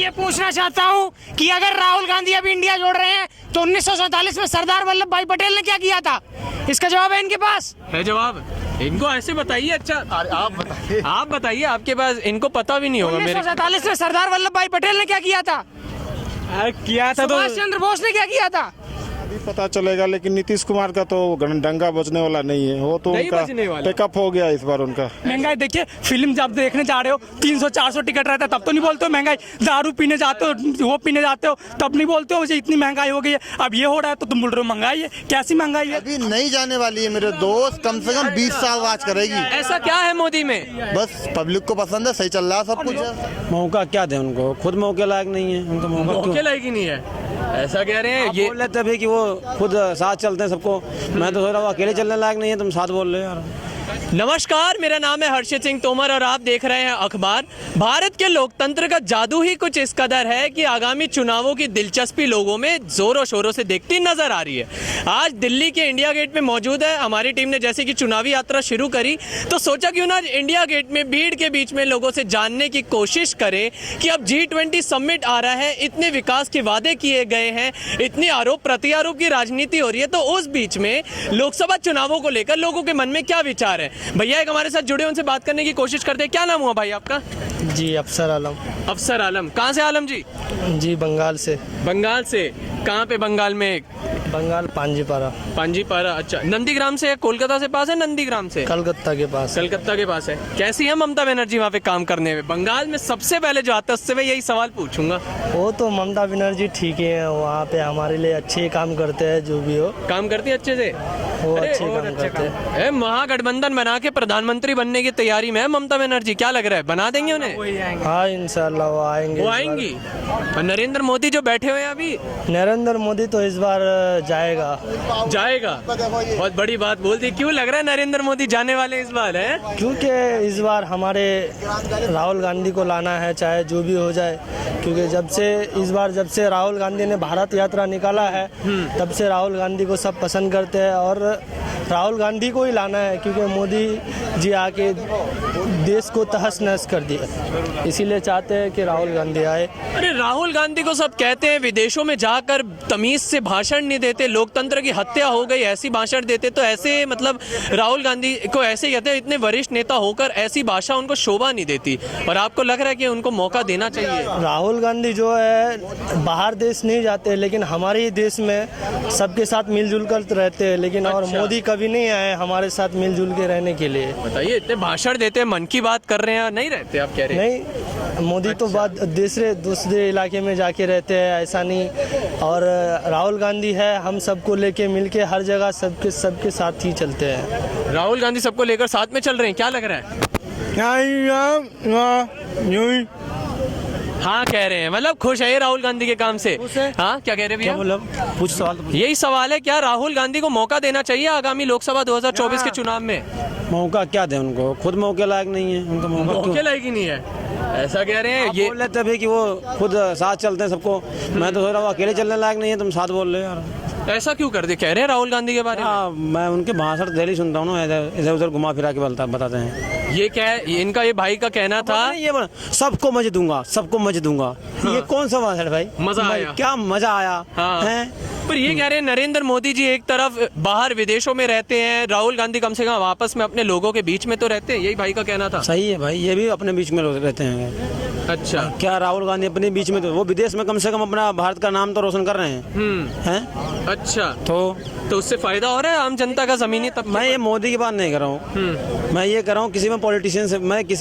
ये पूछना चाहता हूँ कि अगर राहुल गांधी अभी इंडिया जोड़ रहे हैं तो 1947 में सरदार वल्लभ भाई पटेल ने क्या किया था? इसका जवाब है इनके पास? है जवाब? इनको ऐसे बताइए। अच्छा आप बताइए, आपके पास इनको पता भी नहीं होगा। 1947 में सरदार वल्लभ भाई पटेल ने क्या किया था? किया था तो सुभाष चंद्र बोस ने क्या किया था? अभी पता चलेगा, लेकिन नीतीश कुमार का तो डंगा बजने वाला नहीं है, वो तो नहीं उनका बजने वाला। पिकअप हो गया इस बार उनका। महंगाई देखिए, फिल्म जब देखने जा रहे हो 300-400 टिकट रहता है तब तो नहीं बोलते हो महंगाई, दारू पीने जाते हो वो पीने जाते हो तब नहीं बोलते हो मुझे इतनी महंगाई हो गई है। अब ये हो रहा है तो तुम बोल रहे हो महंगाई है। कैसी महंगाई है? अभी नहीं जाने वाली है मेरे दोस्त, कम से कम 20 साल राज करेगी। ऐसा क्या है मोदी में? बस पब्लिक को पसंद है, सही चल रहा है सब कुछ है। मौका क्या दे उनको, खुद मौके लायक नहीं है उनका मौका। मौके लायक ही नहीं है, ऐसा कह रहे हैं। ये बोल रहे थे अभी कि वो खुद साथ चलते हैं सबको, मैं तो सोच रहा हूँ अकेले चलने लायक नहीं है, तुम साथ बोल रहे हो यार। नमस्कार, मेरा नाम है हर्षित सिंह तोमर और आप देख रहे हैं अखबार। भारत के लोकतंत्र का जादू ही कुछ इस कदर है कि आगामी चुनावों की दिलचस्पी लोगों में जोरों शोरों से दिखती नजर आ रही है। आज दिल्ली के इंडिया गेट में मौजूद है। हमारी टीम ने जैसे कि चुनावी यात्रा शुरू करी तो सोचा क्यों ना इंडिया गेट में भीड़ के बीच में लोगों से जानने की कोशिश करें कि अब G20 समिट आ रहा है, इतने विकास के वादे किए गए हैं, इतनी आरोप प्रत्यारोप की राजनीति हो रही है, तो उस बीच में लोकसभा चुनावों को लेकर लोगों के मन में क्या विचार है। भैया एक हमारे साथ जुड़े, उनसे बात करने की कोशिश करते हैं। क्या नाम हुआ भाई आपका? जी अफसर आलम। अफसर आलम। कहाँ से आलम जी? जी बंगाल से। बंगाल से? कहाँ पे बंगाल में? बंगाल पांजीपारा। पांजीपारा, अच्छा। नंदीग्राम से? कोलकाता से पास है नंदीग्राम से? कलकत्ता के पास। कलकत्ता के पास है। कैसी है ममता बनर्जी वहाँ पे काम करने में? बंगाल में सबसे पहले जो आता है उससे मैं यही सवाल पूछूंगा। वो तो ममता बनर्जी ठीक ही है, वहाँ पे हमारे लिए अच्छे काम करते हैं, जो भी हो काम करती है अच्छे से। वो अच्छे काम करते हैं। महागठबंधन बना के प्रधानमंत्री बनने की तैयारी में है ममता बनर्जी, क्या लग रहा है बना देंगे उन्हें? हाँ इंशाल्लाह वो आएंगे। वो आएंगी। और नरेंद्र मोदी जो बैठे हुए हैं अभी? नरेंद्र मोदी तो इस बार जाएगा। बहुत बड़ी बात बोल दी। क्यों लग रहा है नरेंद्र मोदी जाने वाले इस बार? है क्योंकि इस बार हमारे राहुल गांधी को लाना है, चाहे जो भी हो जाए। क्योंकि जब से राहुल गांधी ने भारत यात्रा निकाला है तब से राहुल गांधी को सब पसंद करते हैं और राहुल गांधी को ही लाना है, क्योंकि मोदी जी आके देश को तहस नहस कर दिया, इसीलिए चाहते हैं कि राहुल गांधी आए। अरे राहुल गांधी को सब कहते हैं विदेशों में जाकर तमीज से भाषण नहीं देते, लोकतंत्र की हत्या हो गई ऐसी भाषण देते, तो ऐसे मतलब राहुल गांधी को ऐसे कहते हैं इतने वरिष्ठ नेता होकर ऐसी भाषा उनको शोभा नहीं देती, और आपको लग रहा है कि उनको मौका देना चाहिए? राहुल गांधी जो है बाहर देश नहीं जाते, लेकिन हमारे ही देश में सबके साथ मिलजुल कर रहते हैं, लेकिन और मोदी कभी नहीं आए हमारे साथ मिलजुल के रहने के लिए। बताइए, इतने भाषण देते हैं, मन की बात कर रहे हैं, नहीं रहते आप कह रहे हैं? नहीं, मोदी तो बात दूसरे इलाके में जाके रहते हैं, ऐसा नहीं। और राहुल गांधी है, हम सबको लेके मिलके हर जगह सबके साथ ही चलते हैं। राहुल गांधी सबको लेकर साथ में चल रहे हैं, क्या लग रहा है? हाँ कह रहे हैं, मतलब खुश है ये राहुल गांधी के काम से। हाँ क्या कह रहे हैं भैया? कुछ सवाल यही सवाल है, क्या राहुल गांधी को मौका देना चाहिए आगामी लोकसभा 2024 के चुनाव में? मौका क्या दे उनको, खुद मौके लायक नहीं है उनका मौका। मौके लायक ही नहीं है, ऐसा कह रहे हैं। ये बोल रहे थे अभी कि वो खुद साथ चलते हैं सबको, मैं तो सोच रहा हूँ अकेले चलने लायक नहीं है, तुम साथ बोल रहे हो यार। ऐसा क्यों कर दे कह रहे हैं राहुल गांधी के बारे में? हाँ, मैं उनके भाषण डेली सुनता हूँ ना, इधर उधर घुमा फिरा के बताते हैं। ये क्या है, इनका ये भाई का कहना था, ये सबको मजे दूंगा, सबको मजे दूंगा। ये कौन सा बात है भाई? मजा आया? क्या मजा आया? हाँ। है पर ये कह रहे हैं नरेंद्र मोदी जी एक तरफ बाहर विदेशों में रहते हैं, राहुल गांधी कम से कम आपस में अपने लोगों के बीच में तो रहते हैं, यही भाई का कहना था। सही है भाई, ये भी अपने बीच में रहते हैं। अच्छा, क्या राहुल गांधी अपने बीच में, तो वो विदेश में कम से कम अपना भारत का नाम तो रोशन कर रहे हैं। अच्छा, तो उससे फायदा हो रहा है आम जनता का, जमीनी तब। मैं ये मोदी की बात नहीं कर रहा हूँ, मैं ये कर रहा हूँ किसी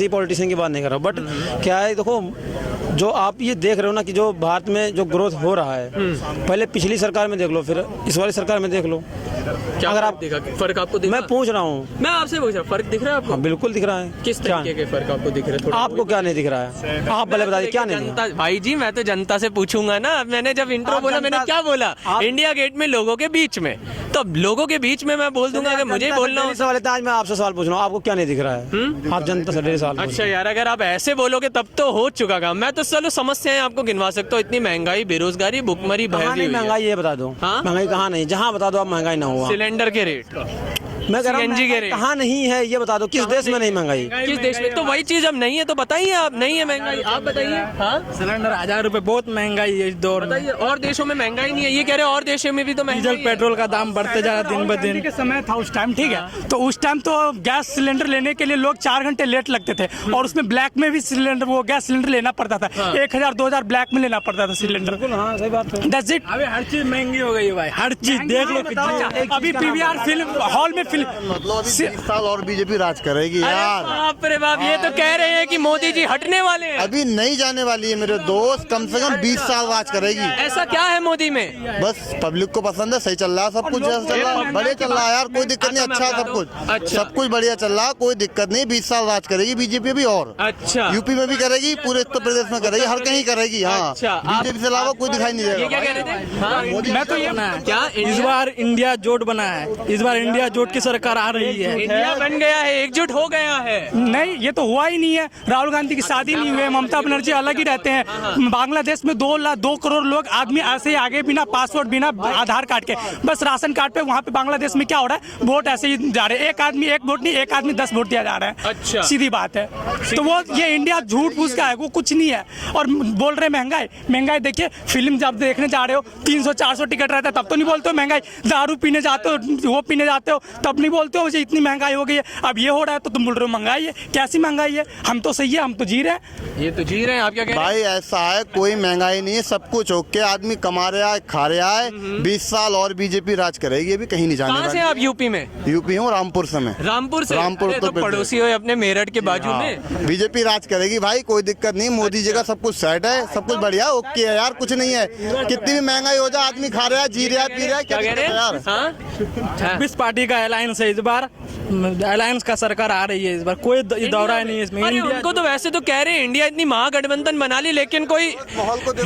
पॉलिटिशियन की बात नहीं कर रहा हूँ, बट क्या है देखो, जो आप ये देख रहे हो ना कि जो भारत में जो ग्रोथ हो रहा है, पहले पिछली सरकार में देख लो, फिर इस वाली सरकार में देख लो। क्या अगर आप देखा फर्क आपको दिखा? मैं पूछ रहा हूँ, मैं आपसे पूछ रहा हूँ, फर्क दिख रहा है आपको? हाँ बिल्कुल दिख रहा है। किस तरीके के फर्क आपको दिख रहे हैं? आपको क्या नहीं दिख रहा है? आप पहले बता दीजिए क्या नहीं दिख रहा? भाई जी मैं तो जनता से पूछूंगा ना, मैंने जब इंट्रो बोला मैंने क्या बोला? इंडिया गेट में लोगों के बीच में, तो लोगों के बीच में मैं बोल दूंगा कि मुझे बोलना हो। सवाल है, आज मैं आपसे सवाल पूछ रहा हूँ, आपको क्या नहीं दिख रहा है? आप जनता से डेढ़ साल। अच्छा यार, अगर आप ऐसे बोलोगे तब तो हो चुका काम। मैं तो चलो समस्याएं आपको गिनवा सकता हूँ, इतनी महंगाई, बेरोजगारी, भुखमरी, महंगाई ये बता दो। हाँ? महंगाई कहाँ नहीं, जहाँ बता दो आप महंगाई ना हुआ। सिलेंडर के रेट मैं कह रहा हूँ CNG के रेट कहाँ नहीं है ये बता दो, किस देश में नहीं महंगाई? किस देश में? तो वही चीज अब नहीं है तो बताइए आप, नहीं है महंगाई, आप बताइए। हाँ सिलेंडर 1000 रुपए बहुत महंगाई है इस दौर में। बताइए, और देशों में महंगाई नहीं है, ये कह रहे हैं और देशों में भी तो महंगाई डीजल पेट्रोल का दाम बढ़ते जा रहा है दिन ब दिन। के समय था उस टाइम, ठीक है, तो उस टाइम तो गैस सिलेंडर लेने के लिए लोग 4 घंटे लेट लगते थे और उसमें ब्लैक में भी सिलेंडर, वो गैस सिलेंडर लेना पड़ता था। 1000-2000 ब्लैक में लेना पड़ता था सिलेंडर। हाँ सही बात है। That's it। अबे हर चीज महंगी हो गई है भाई, हर चीज देख लो कितनी। अभी पीवीआर फिल्म हॉल में फिल्म मतलब अभी 20 साल और बीजेपी राज करेगी यार। बाप रे बाप, ये तो कह रहे हैं कि मोदी जी हटने वाले हैं। अभी नहीं जाने वाली है मेरे दोस्त, कम से कम 20 साल राज करेगी। ऐसा क्या है मोदी में? बस पब्लिक को पसंद है, सही चल रहा है सब कुछ, जैसा चल रहा है बढ़िया चल रहा है यार, कोई दिक्कत नहीं, अच्छा है सब कुछ, अच्छा। सब कुछ बढ़िया चल रहा है, कोई दिक्कत नहीं। 20 साल राज करेगी बीजेपी भी, और अच्छा यूपी में भी करेगी, पूरे उत्तर प्रदेश में करेगी, हर कहीं करेगी। हाँ अच्छा, बीजेपी से अलावा कोई दिखाई नहीं ये क्या देगा। कह रहे थे? हाँ, मैं तो ये क्या इस बार इंडिया जोट बना है, इस बार इंडिया जोट की सरकार आ रही है। इंडिया बन गया है, एकजुट हो गया है। नहीं, ये तो हुआ ही नहीं है। राहुल गांधी की शादी नहीं हुई है, ममता बनर्जी अलग ही रहते हैं। बांग्लादेश में 2 करोड़ लोग आदमी ऐसे ही आगे, बिना पासपोर्ट, बिना आधार कार्ड के, बस राशन कार्ड पे। वहाँ पे बांग्लादेश में क्या हो रहा है, वोट ऐसे ही जा रहे हैं, एक आदमी 1 वोट नहीं, एक आदमी 10 वोट दिया जा रहा है। अच्छा। सीधी बात है। तो वो ये इंडिया झूठ फूस का है, वो कुछ नहीं है। और बोल रहे महंगाई देखिए, फिल्म जब देखने जा रहे हो 300-400 टिकट रहता है तब तो नहीं बोलते हो महंगाई। दारू पीने जाते हो, वो पीने जाते हो तब नहीं बोलते हो मुझे इतनी महंगाई हो गई है। अब ये हो रहा है तो तुम बोल रहे हो महंगाई है। कैसी महंगाई है? हम तो सही है, हम तो जी रहे हैं। ये तो जी रहे हैं, आप क्या कह रहे हैं? भाई ऐसा है, कोई महंगाई नहीं है, सब कुछ ओके, आदमी कमा रहा है, खा रहा है। 20 साल और बीजेपी राज करेगी, अभी कहीं नहीं जाने कहाँ से वाली। आप? यूपी में? यूपी हूँ, रामपुर से मैं। रामपुर से? रामपुर अरे तो उत्तर प्रदेश। पड़ोसी हो अपने मेरठ के बाजू में। बीजेपी राज करेगी भाई, कोई दिक्कत नहीं, मोदी जी का सब कुछ सेट है, सब कुछ बढ़िया ओके है यार, कुछ नहीं है। कितनी भी महंगाई हो जाए, आदमी खा रहा है, जी रहा है, पी रहा है, क्या क्या कह रहे दिक्कत है हैं? यार। हाँ? 20 पार्टी का अलायंस है इस बार, अलायंस का सरकार आ रही है इस बार, कोई दौरा नहीं है इसमें। अरे इंडिया उनको तो वैसे तो कह रहे हैं इंडिया इतनी महागठबंधन बना ली, लेकिन कोई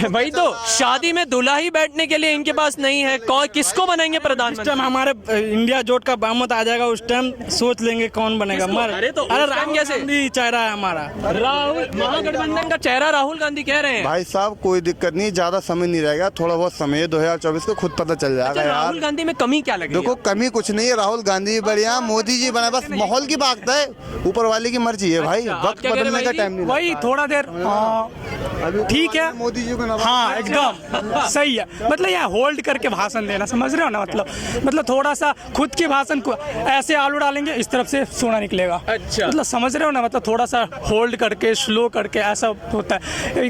भाई तो शादी में दूल्हा ही बैठने के लिए इनके पास नहीं है। किसको बनाएंगे इस प्रधानमंत्री? टाइम हमारे इंडिया जोट का बहुमत आ जाएगा, उस टाइम सोच लेंगे कौन बनेगा। किसको? अरे तो उस टाइम राहुल कैसे? गांधी चेहरा है हमारा। राहुल, महागठबंधन का चेहरा राहुल गांधी कह रहे हैं। भाई साहब कोई दिक्कत नहीं, ज्यादा समय नहीं रहेगा, थोड़ा बहुत समय, 2024 को खुद पता चल जाएगा अच्छा, राहुल यार। गांधी में कमी क्या लगी? देखो कमी कुछ नहीं है, राहुल गांधी भी बढ़िया, मोदी जी बना, बस माहौल की बात है, ऊपर वाले की मर्जी है भाई, अच्छा, आप वक्त क्या कह रहे हैं बदलने का भाई टाइम नहीं वही थोड़ा देर ठीक है, मोदी जी को नवाज हाँ एकदम सही है। मतलब यह होल्ड करके भाषण देना, समझ रहे हो ना? मतलब थोड़ा सा खुद के भाषण को ऐसे आलू डालेंगे, इस तरफ से सोना निकलेगा। अच्छा। मतलब समझ रहे हो ना? मतलब थोड़ा सा होल्ड करके, स्लो करके, ऐसा होता है।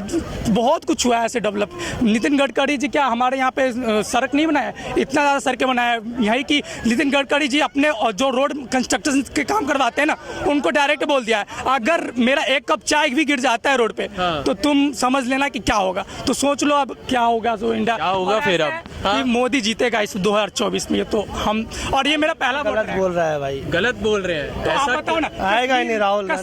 बहुत कुछ हुआ है ऐसे डेवलप। नितिन गडकरी जी क्या हमारे यहाँ पे सड़क नहीं बनाया, इतना ज़्यादा सड़कें बनाया है। यही कि नितिन गडकरी जी अपने जो रोड कंस्ट्रक्शन के काम करवाते हैं ना, उनको डायरेक्ट बोल दिया है, अगर मेरा 1 कप चाय भी गिर जाता है रोड पे, तो तुम समझ लेना कि क्या होगा। तो सोच लो अब क्या होगा। तो इंडिया क्या होगा और फिर ऐसा अब? है कि मोदी जीतेगा इस 2024 में। ये तो हम, और ये मेरा पहला वोट गलत है। बोल रहा है भाई, गलत बोल रहे हैं। तो आप ऐसा बताओ ना, आएगा ही नहीं राहुल गांधी।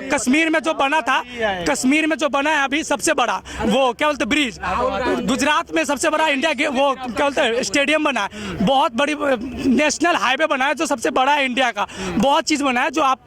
कश्मीर में जो बना था, कश्मीर में जो बना है अभी सबसे बड़ा, वो क्या बोलते ब्रिज, गुजरात में सबसे बड़ा इंडिया के वो क्या बोलते हैं स्टेडियम बना है, बहुत बड़ी नेशनल हाईवे बना है जो सबसे बड़ा है इंडिया का। बहुत चीज़ बना है जो आप,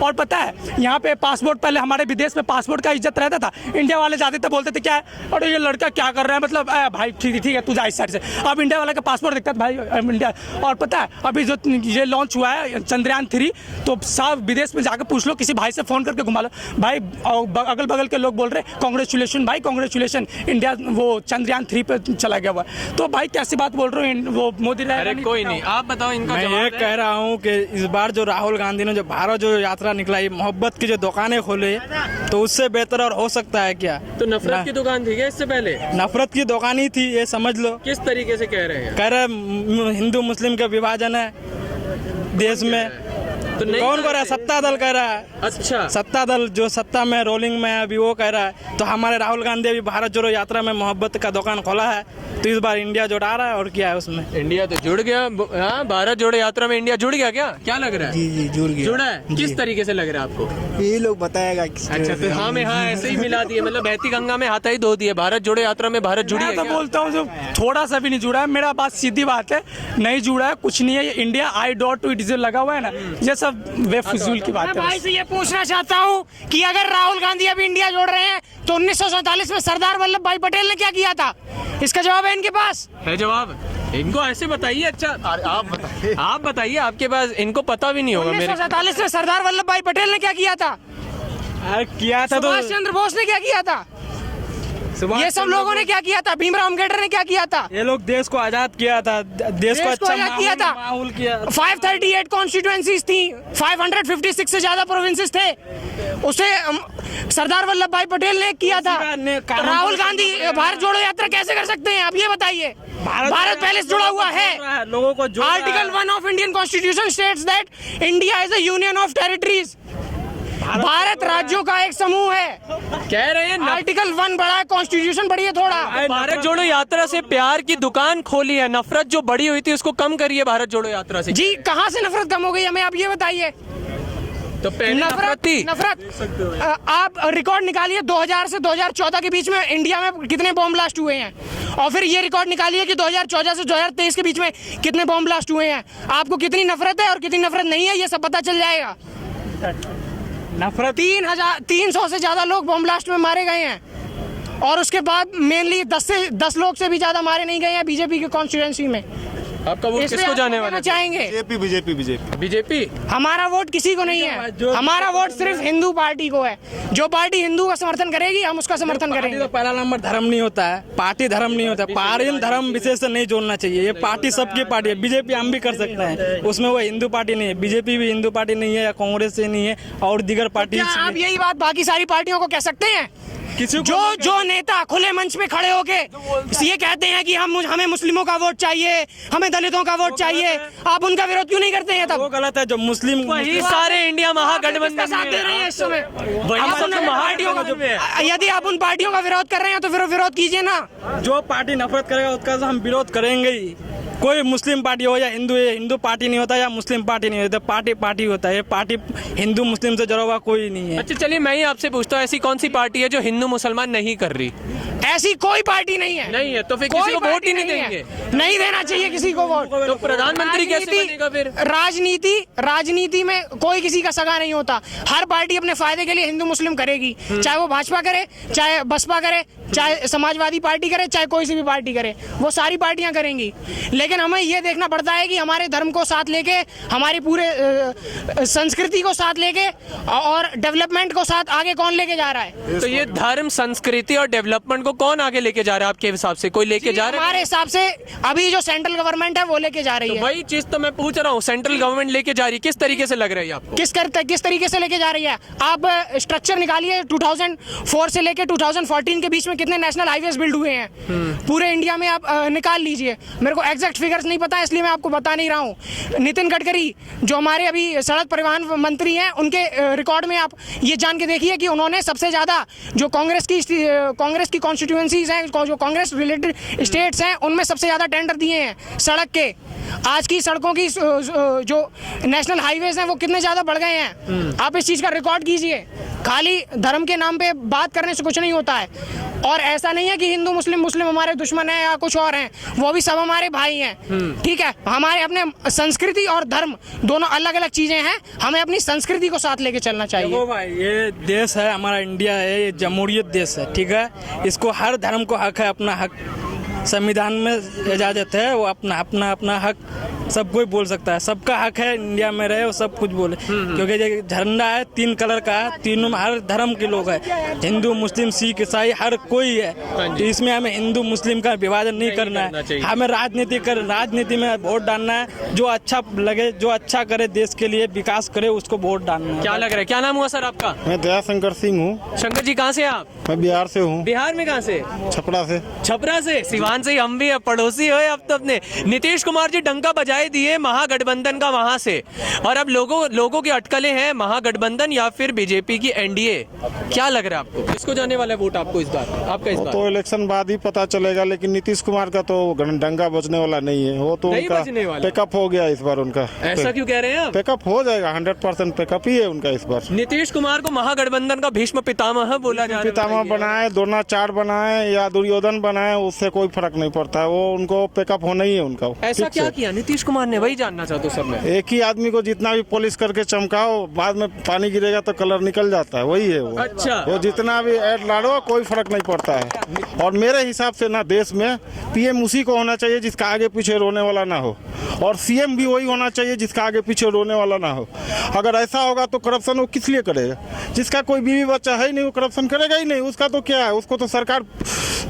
और पता है यहाँ पे पासपोर्ट, पहले हमारे विदेश में पासपोर्ट का इज्जत रहता था, इंडिया वाले जाते थे बोलते थे क्या है, अरे ये लड़का क्या कर रहा है, मतलब भाई ठीक है तू जा इस साइड से। अब इंडिया वाले का पासपोर्ट देखता है भाई इंडिया। और पता है अभी जो ये लॉन्च हुआ है चंद्रयान 3, तो सब विदेश में जाकर पूछ लो, किसी भाई से फ़ोन करके घुमा लो भाई, अगल बगल के लोग बोल रहे हैं कॉन्ग्रेचुलेशन भाई, कॉन्ग्रेचुलेशन, इंडिया वो चंद्रयान 3 पे चला गया हुआ है। तो भाई कैसी बात बोल रहे हो, वो मोदी रहेगा अरे नहीं। कोई नहीं, आप बताओ इनका मैं जवाब ये है। कह रहा हूँ कि इस बार जो राहुल गांधी ने जो भारत जो यात्रा निकला, ये मोहब्बत की जो दुकानें खोले, तो उससे बेहतर और हो सकता है क्या? तो नफरत की दुकान थी क्या इससे पहले? नफरत की दुकान ही थी, ये समझ लो। किस तरीके से कह रहे हैं? कह रहे हिंदू मुस्लिम का विभाजन है देश में। तो नहीं कौन कर कह रहा है? रहे। सत्ता दल कह रहा है। अच्छा, सत्ता दल जो सत्ता में रोलिंग में है अभी, वो कह रहा है। तो हमारे राहुल गांधी अभी भारत जोड़ो यात्रा में मोहब्बत का दुकान खोला है, तो इस बार इंडिया जोड़ा रहा है, और क्या है उसमें? इंडिया तो जुड़ गया। हाँ, भारत जोड़ो यात्रा में इंडिया जुड़ गया क्या लग रहा है? जी जुड़ गया। जुड़ा है? किस तरीके से लग रहा है आपको? ये लोग बताएगा। अच्छा, तो हाँ में हाँ ऐसे ही मिला दिए, मतलब बहती गंगा में हाथा ही धो दिए। भारत जोड़ो यात्रा में भारत जुड़ी है मैं तो क्या? बोलता हूँ जो थोड़ा सा भी नहीं जुड़ा है, मेरा बात सीधी बात है, नहीं जुड़ा है, कुछ नहीं है। ये इंडिया I.2 लगा हुआ है ना, ये सब बेफिजूल की बात मैं है। भाई से ये पूछना चाहता हूँ कि अगर राहुल गांधी अभी इंडिया जोड़ रहे हैं तो 1947 में सरदार वल्लभ भाई पटेल ने क्या किया था? इसका जवाब है इनके पास? है जवाब? इनको ऐसे बताइए। अच्छा आप बताइए। आप बताइए, आपके पास इनको पता भी नहीं होगा मेरे। 1947 में सरदार वल्लभ भाई पटेल ने क्या किया था? किया था तो सुभाष चंद्र बोस ने क्या किया था? ये सब लोगों ने क्या किया था? भीमराव अम्बेडकर ने क्या किया था? ये लोग देश को आजाद किया था, देश को अच्छा आजाद किया था। माहौल किया। 538 कॉन्स्टिट्यूएंसीज थी, 556 से ज्यादा प्रोविंसेस थे, उसे सरदार वल्लभ भाई पटेल ने किया था। राहुल गांधी भारत जोड़ो यात्रा कैसे कर सकते हैं आप ये बताइए? भारत पहले से जुड़ा हुआ है। लोगों को article 1 of Indian constitution states that India is a union of territories. Bharat राज्यों का एक समूह है। कह रहे हैं आर्टिकल 1 बड़ा है, कॉन्स्टिट्यूशन बड़ी है थोड़ा। भारत जोड़ो यात्रा से प्यार की दुकान खोली है, नफरत जो बड़ी हुई थी उसको कम करिए भारत जोड़ो यात्रा से। जी कहाँ से नफरत कम हो गई हमें आप ये बताइए? तो पहले नफरत थी। नफरत आप रिकॉर्ड निकालिए 2000 से 2014 के बीच में इंडिया में कितने बॉम्ब ब्लास्ट हुए हैं, और फिर ये रिकॉर्ड निकालिए कि 2014 से 2023 के बीच में कितने बॉम्ब ब्लास्ट हुए हैं। आपको कितनी नफरत है और कितनी नफरत नहीं है ये सब पता चल जाएगा। नफरत 300 से ज्यादा लोग बॉम्ब ब्लास्ट में मारे गए हैं, और उसके बाद मेनली 10 लोग से भी ज्यादा मारे नहीं गए हैं बीजेपी की कॉन्स्टिट्यूएंसी में। आपका वोट किसको जाने वाला चाहेंगे? BJP BJP BJP BJP. हमारा वोट किसी को नहीं है, हमारा वोट सिर्फ हिंदू पार्टी को है। जो पार्टी हिंदू का समर्थन करेगी हम उसका समर्थन करेंगे। तो पहला नंबर धर्म नहीं होता है, पार्टी धर्म नहीं होता है, पार्टी धर्म विशेष से नहीं जोड़ना चाहिए। ये पार्टी सबकी पार्टी है। बीजेपी हम भी कर सकते हैं, उसमें वो हिंदू पार्टी नहीं है। बीजेपी भी हिंदू पार्टी नहीं है, या कांग्रेस से नहीं है, और दीगर पार्टी। क्या आप यही बात बाकी सारी पार्टियों को कह सकते हैं? जो नेता खुले मंच पे खड़े होके ये कहते हैं कि हमें मुस्लिमों का वोट चाहिए, हमें दलितों का वोट चाहिए, आप उनका विरोध क्यों नहीं करते हैं? तब वो गलत है। जो मुस्लिम वही सारे इंडिया महागठबंधन साथ दे रहे हैं इस समय। पार्टियों यदि आप उन पार्टियों का विरोध कर रहे हैं तो फिर विरोध कीजिए ना। जो पार्टी नफरत करेगा उसका हम विरोध करेंगे ही। कोई मुस्लिम पार्टी हो या हिंदू पार्टी नहीं होता, या मुस्लिम पार्टी नहीं होता, पार्टी पार्टी होता है। पार्टी हिंदू मुस्लिम से जुड़ा हुआ कोई नहीं है। अच्छा चलिए मैं ही आपसे पूछता हूँ, ऐसी कौन सी पार्टी है जो हिंदू मुसलमान नहीं कर रही? ऐसी कोई पार्टी नहीं है। नहीं है तो फिर किसी को वोट ही नहीं देंगे। नहीं देना चाहिए किसी को वोट। तो प्रधानमंत्री कैसे बनेगा फिर? राजनीति में कोई किसी का सगा नहीं होता। हर पार्टी अपने फायदे के लिए हिंदू मुस्लिम करेगी, चाहे वो भाजपा करे, चाहे बसपा करे, चाहे समाजवादी पार्टी करे, चाहे कोई सी भी पार्टी करे, वो सारी पार्टियां करेंगी। लेकिन हमें ये देखना पड़ता है कि हमारे धर्म को साथ लेके, हमारी पूरे संस्कृति को साथ लेके और डेवलपमेंट को साथ आगे कौन लेके जा रहा है? तो ये धर्म, संस्कृति और डेवलपमेंट को कौन आगे लेके जा रहा है आपके हिसाब से? कोई लेके जा रहा है? हमारे हिसाब से अभी जो सेंट्रल गवर्नमेंट है वो लेके जा रही है। वही चीज तो मैं पूछ रहा हूँ, सेंट्रल गवर्नमेंट लेके जा रही है, किस तरीके से लग रही है आपको? किस तरीके से लेके जा रही है? आप स्ट्रक्चर निकालिए, 2004 से लेके 2014 के बीच में कितने नेशनल हाईवेज बिल्ड हुए हैं पूरे इंडिया में, आप निकाल लीजिए। मेरे को एग्जैक्ट फिगर्स नहीं पता इसलिए मैं आपको बता नहीं रहा हूँ। नितिन गडकरी जो हमारे अभी सड़क परिवहन मंत्री हैं, उनके रिकॉर्ड में आप ये जान के देखिए कि उन्होंने सबसे ज्यादा जो कांग्रेस की कॉन्स्टिट्यूएंसीज हैं, जो कांग्रेस रिलेटेड स्टेट्स हैं, उनमें सबसे ज्यादा टेंडर दिए हैं सड़क के। आज की सड़कों की जो नेशनल हाईवेज हैं वो कितने ज्यादा बढ़ गए हैं। आप इस चीज का रिकॉर्ड कीजिए। खाली धर्म के नाम पे बात करने से कुछ नहीं होता है। और ऐसा नहीं है कि हिंदू मुस्लिम हमारे दुश्मन हैं या कुछ और हैं, वो भी सब हमारे भाई हैं। ठीक है, हमारे अपने संस्कृति और धर्म दोनों अलग अलग चीजें हैं, हमें अपनी संस्कृति को साथ लेके चलना चाहिए। देखो भाई, ये देश है हमारा, इंडिया है, ये जमहूरियत देश है। ठीक है, इसको हर धर्म को हक है, अपना हक संविधान में इजाजत है, वो अपना हक सब कोई बोल सकता है। सबका हक है इंडिया में रहे, वो सब कुछ बोले, क्योंकि ये झंडा है 3 कलर का है, तीनों में हर धर्म के लोग हैं, हिंदू मुस्लिम सिख ईसाई हर कोई है। तो इसमें हमें हिंदू मुस्लिम का विभाजन नहीं करना है। हमें राजनीति में वोट डालना है, जो अच्छा लगे, जो अच्छा करे, देश के लिए विकास करे, उसको वोट डालना है। क्या लग रहा है? क्या नाम हुआ सर आपका? मैं दयाशंकर सिंह हूँ। शंकर जी कहाँ से आप? मैं बिहार से हूँ। बिहार में कहाँ से? छपरा से। छपरा से? सिवान से हम भी पड़ोसी हो अब तो अपने। नीतीश कुमार जी डंका बजाए दिए महागठबंधन का वहां से, और अब लोगों की अटकलें हैं महागठबंधन या फिर बीजेपी की एनडीए। क्या लग रहा है आपको, किसको जाने वाला है वोट आपको इस बार? आपका इस बार तो इलेक्शन बाद ही पता चलेगा, लेकिन नीतीश कुमार का तो डंगा बजने वाला नहीं है। वो तो उनका पिकअप हो गया इस बार। उनका ऐसा क्यों कह रहे हैं आप? पिकअप हो जाएगा, 100% पिकअप ही है उनका इस बार। नीतीश कुमार को महागठबंधन का भीष्म पितामह बोला जा रहा है। पितामह बनाए, द्रोणाचार्य बनाए या दुर्योधन बनाए, उससे कोई फर्क नहीं पड़ता है। वो उनको पिकअप होना ही है उनका। ऐसा क्या किया नीतीश नीतीश कुमार ने? वही जानना चाहता हूँ सब में। एक ही आदमी को जितना भी पॉलिश करके चमकाओ, बाद में पानी गिरेगा तो कलर निकल जाता है, वही है वो। अच्छा। वो जितना भी ऐड लाड़ो कोई फर्क नहीं पड़ता है। और मेरे हिसाब से ना देश में पीएम उसी को होना चाहिए जिसका आगे पीछे रोने वाला ना हो, और सीएम भी वही होना चाहिए जिसका आगे पीछे रोने वाला ना हो। अगर ऐसा होगा तो करप्शन वो किस लिए करेगा? जिसका कोई बीवी बच्चा है ही नहीं वो करप्शन करेगा ही नहीं। उसका तो क्या है, उसको तो सरकार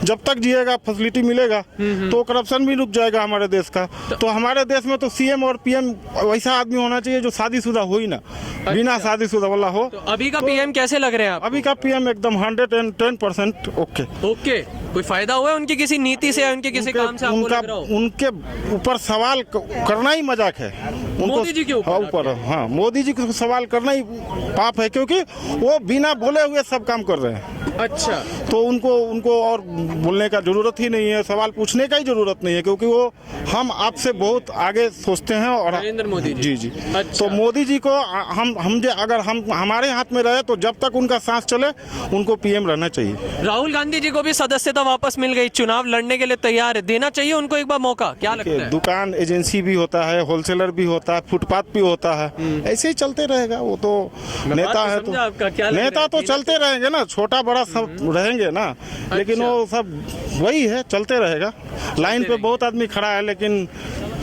जब तक जिएगा फैसिलिटी मिलेगा तो करप्शन भी रुक जाएगा हमारे देश का। तो हमारे देश में तो सीएम और पीएम वैसा आदमी होना चाहिए जो शादीशुदा हो ही ना, बिना शादीशुदा वाला हो। तो अभी का पीएम कैसे लग रहे हैं आप? अभी का पीएम एकदम 110% ओके। ओके, कोई फायदा हुआ है उनकी किसी नीति से या उनके किसी काम से आपको लग रहा हो? उनके ऊपर सवाल करना ही मजाक है। मोदी जी के ऊपर? हाँ, मोदी जी को सवाल करना ही पाप है, क्योंकि वो बिना बोले हुए सब काम कर रहे हैं। अच्छा, तो उनको और बोलने का जरूरत ही नहीं है, सवाल पूछने का ही जरूरत नहीं है, क्योंकि वो हम आपसे बहुत आगे सोचते हैं। और नरेंद्र मोदी जी जी। अच्छा। तो मोदी जी को अगर हम हमारे हाथ में रहे तो जब तक उनका सांस चले उनको पीएम रहना चाहिए। राहुल गांधी जी को भी सदस्यता वापस मिल गई, चुनाव लड़ने के लिए तैयार है, देना चाहिए उनको एक बार मौका, क्या लगता है? दुकान एजेंसी भी होता है, होलसेलर भी होता है, फुटपाथ भी होता है, ऐसे ही चलते रहेगा। वो तो नेता है, समझा आपका, क्या लग रहा है? नेता तो चलते रहेंगे ना, छोटा बड़ा सब रहेंगे ना, लेकिन वो सब वही है, चलते रहेगा। लाइन पे बहुत आदमी खड़ा है लेकिन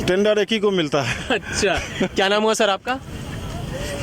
टेंडर एक ही को मिलता है। अच्छा, क्या नाम हुआ सर आपका?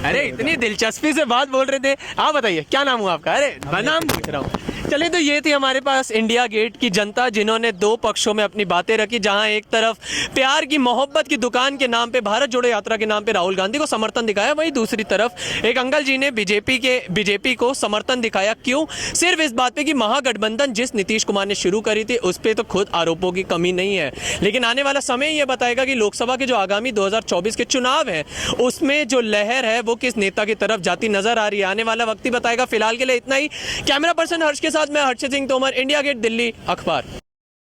अरे इतनी दिलचस्पी से बात बोल रहे थे, आप बताइए क्या नाम हुआ आपका? अरे नाम पूछ रहा हूँ। चलिए, तो ये थी हमारे पास इंडिया गेट की जनता, जिन्होंने दो पक्षों में अपनी बातें रखी। जहां एक तरफ प्यार की मोहब्बत की दुकान के नाम पे, भारत जोड़ो यात्रा के नाम पे राहुल गांधी को समर्थन दिखाया, वहीं दूसरी तरफ एक अंकल जी ने बीजेपी को समर्थन दिखाया। क्यों? सिर्फ इस बात पे कि महागठबंधन जिस नीतीश कुमार ने शुरू करी थी उस पर तो खुद आरोपों की कमी नहीं है, लेकिन आने वाला समय ये बताएगा कि लोकसभा के जो आगामी 2024 के चुनाव है उसमें जो लहर है वो किस नेता की तरफ जाती नजर आ रही है। आने वाला वक्त ही बताएगा। फिलहाल के लिए इतना ही। कैमरा पर्सन हर्ष के साथ मैं हर्षित सिंह तोमर, इंडिया गेट दिल्ली अखबार।